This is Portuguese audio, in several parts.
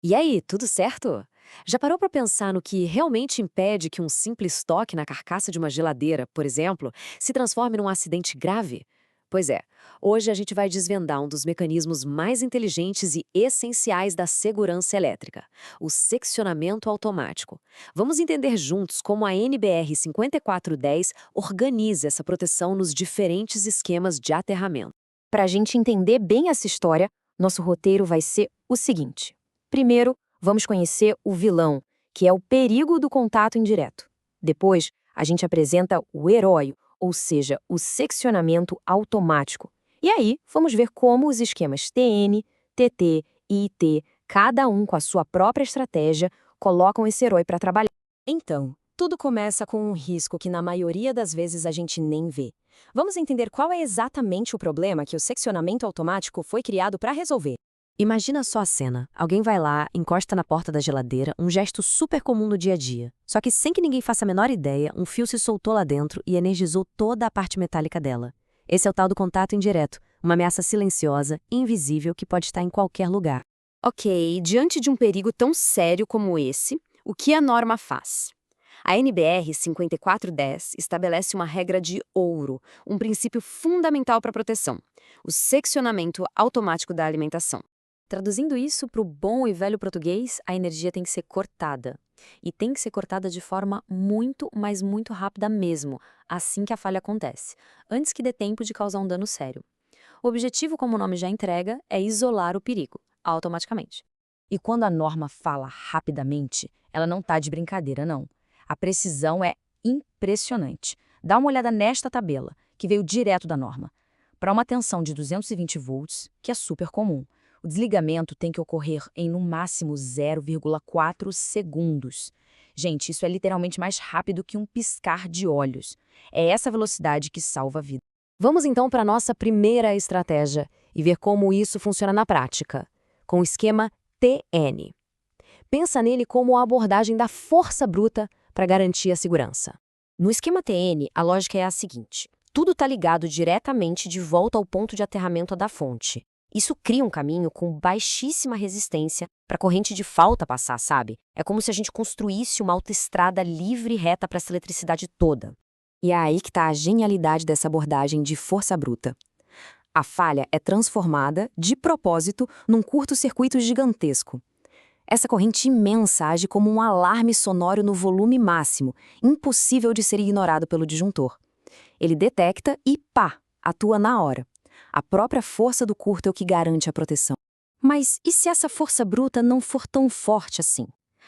E aí, tudo certo? Já parou para pensar no que realmente impede que um simples toque na carcaça de uma geladeira, por exemplo, se transforme num acidente grave? Pois é, hoje a gente vai desvendar um dos mecanismos mais inteligentes e essenciais da segurança elétrica, o seccionamento automático. Vamos entender juntos como a NBR 5410 organiza essa proteção nos diferentes esquemas de aterramento. Para a gente entender bem essa história, nosso roteiro vai ser o seguinte. Primeiro, vamos conhecer o vilão, que é o perigo do contato indireto. Depois, a gente apresenta o herói, ou seja, o seccionamento automático. E aí, vamos ver como os esquemas TN, TT e IT, cada um com a sua própria estratégia, colocam esse herói para trabalhar. Então, tudo começa com um risco que na maioria das vezes a gente nem vê. Vamos entender qual é exatamente o problema que o seccionamento automático foi criado para resolver. Imagina só a cena. Alguém vai lá, encosta na porta da geladeira, um gesto super comum no dia a dia. Só que sem que ninguém faça a menor ideia, um fio se soltou lá dentro e energizou toda a parte metálica dela. Esse é o tal do contato indireto, uma ameaça silenciosa, invisível, que pode estar em qualquer lugar. Ok, diante de um perigo tão sério como esse, o que a norma faz? A NBR 5410 estabelece uma regra de ouro, um princípio fundamental para a proteção: o seccionamento automático da alimentação. Traduzindo isso para o bom e velho português, a energia tem que ser cortada. E tem que ser cortada de forma muito, mas muito rápida mesmo, assim que a falha acontece, antes que dê tempo de causar um dano sério. O objetivo, como o nome já entrega, é isolar o perigo, automaticamente. E quando a norma fala rapidamente, ela não está de brincadeira, não. A precisão é impressionante. Dá uma olhada nesta tabela, que veio direto da norma. Para uma tensão de 220 volts, que é super comum, o desligamento tem que ocorrer em no máximo 0,4 segundos. Gente, isso é literalmente mais rápido que um piscar de olhos. É essa velocidade que salva a vida. Vamos então para a nossa primeira estratégia e ver como isso funciona na prática, com o esquema TN. Pensa nele como a abordagem da força bruta para garantir a segurança. No esquema TN, a lógica é a seguinte: tudo está ligado diretamente de volta ao ponto de aterramento da fonte. Isso cria um caminho com baixíssima resistência para a corrente de falta passar, sabe? É como se a gente construísse uma autoestrada livre e reta para essa eletricidade toda. E é aí que está a genialidade dessa abordagem de força bruta. A falha é transformada, de propósito, num curto-circuito gigantesco. Essa corrente imensa age como um alarme sonoro no volume máximo, impossível de ser ignorado pelo disjuntor. Ele detecta e, pá, atua na hora. A própria força do curto é o que garante a proteção. Mas e se essa força bruta não for tão forte assim?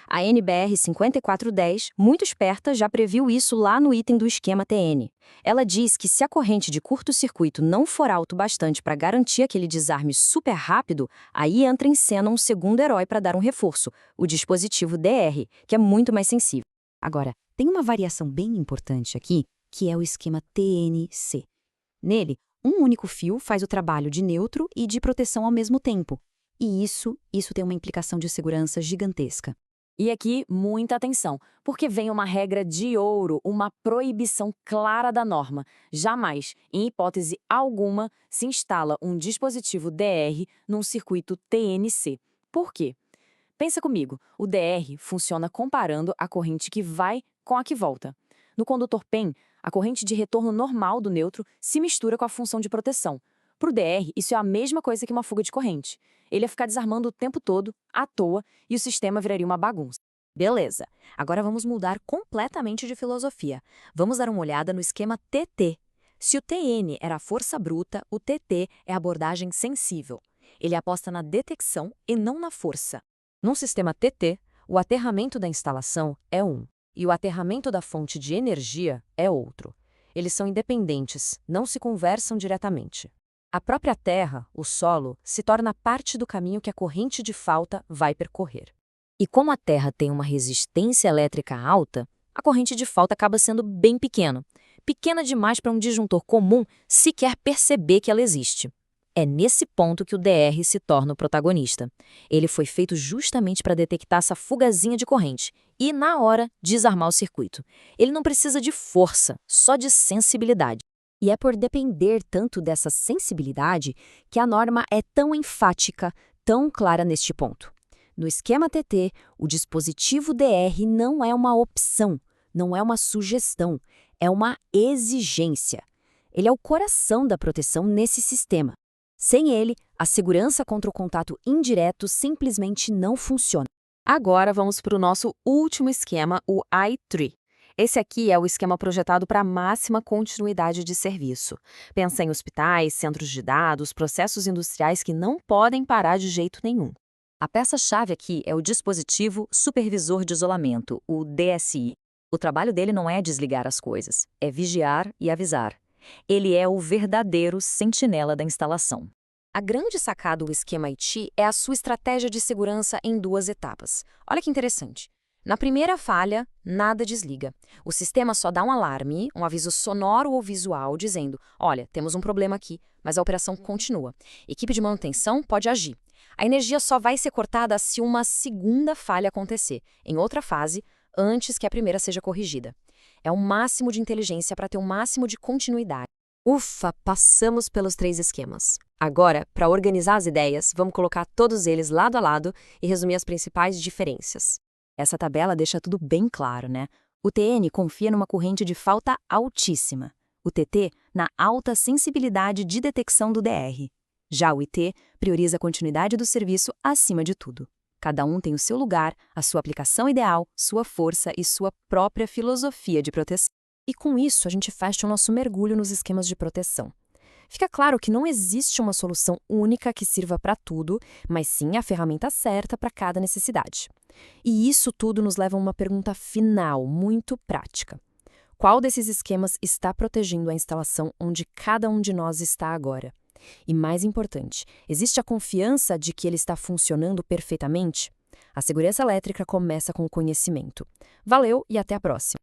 A NBR 5410, muito esperta, já previu isso lá no item do esquema TN. Ela diz que se a corrente de curto-circuito não for alto bastante para garantir aquele desarme super rápido, aí entra em cena um segundo herói para dar um reforço, o dispositivo DR, que é muito mais sensível. Agora, tem uma variação bem importante aqui, que é o esquema TNC. Nele, um único fio faz o trabalho de neutro e de proteção ao mesmo tempo. E isso tem uma implicação de segurança gigantesca. E aqui, muita atenção, porque vem uma regra de ouro, uma proibição clara da norma. Jamais, em hipótese alguma, se instala um dispositivo DR num circuito TNC. Por quê? Pensa comigo, o DR funciona comparando a corrente que vai com a que volta. No condutor PEN, a corrente de retorno normal do neutro se mistura com a função de proteção. Para o DR, isso é a mesma coisa que uma fuga de corrente. Ele ia ficar desarmando o tempo todo, à toa, e o sistema viraria uma bagunça. Beleza, agora vamos mudar completamente de filosofia. Vamos dar uma olhada no esquema TT. Se o TN era a força bruta, o TT é a abordagem sensível. Ele aposta na detecção e não na força. Num sistema TT, o aterramento da instalação é um, e o aterramento da fonte de energia é outro. Eles são independentes, não se conversam diretamente. A própria terra, o solo, se torna parte do caminho que a corrente de falta vai percorrer. E como a terra tem uma resistência elétrica alta, a corrente de falta acaba sendo bem pequena. Pequena demais para um disjuntor comum sequer perceber que ela existe. É nesse ponto que o DR se torna o protagonista. Ele foi feito justamente para detectar essa fugazinha de corrente e, na hora, desarmar o circuito. Ele não precisa de força, só de sensibilidade. E é por depender tanto dessa sensibilidade que a norma é tão enfática, tão clara neste ponto. No esquema TT, o dispositivo DR não é uma opção, não é uma sugestão, é uma exigência. Ele é o coração da proteção nesse sistema. Sem ele, a segurança contra o contato indireto simplesmente não funciona. Agora vamos para o nosso último esquema, o i3. Esse aqui é o esquema projetado para a máxima continuidade de serviço. Pensa em hospitais, centros de dados, processos industriais que não podem parar de jeito nenhum. A peça-chave aqui é o dispositivo supervisor de isolamento, o DSI. O trabalho dele não é desligar as coisas, é vigiar e avisar. Ele é o verdadeiro sentinela da instalação. A grande sacada do esquema IT é a sua estratégia de segurança em 2 etapas. Olha que interessante. Na primeira falha, nada desliga. O sistema só dá um alarme, um aviso sonoro ou visual, dizendo: olha, temos um problema aqui, mas a operação continua. Equipe de manutenção pode agir. A energia só vai ser cortada se uma segunda falha acontecer, em outra fase, antes que a primeira seja corrigida. É o máximo de inteligência para ter o máximo de continuidade. Ufa, passamos pelos 3 esquemas. Agora, para organizar as ideias, vamos colocar todos eles lado a lado e resumir as principais diferenças. Essa tabela deixa tudo bem claro, né? O TN confia numa corrente de falta altíssima. O TT, na alta sensibilidade de detecção do DR. Já o IT prioriza a continuidade do serviço acima de tudo. Cada um tem o seu lugar, a sua aplicação ideal, sua força e sua própria filosofia de proteção. E com isso, a gente fecha o nosso mergulho nos esquemas de proteção. Fica claro que não existe uma solução única que sirva para tudo, mas sim a ferramenta certa para cada necessidade. E isso tudo nos leva a uma pergunta final, muito prática. Qual desses esquemas está protegendo a instalação onde cada um de nós está agora? E mais importante, existe a confiança de que ele está funcionando perfeitamente? A segurança elétrica começa com o conhecimento. Valeu e até a próxima!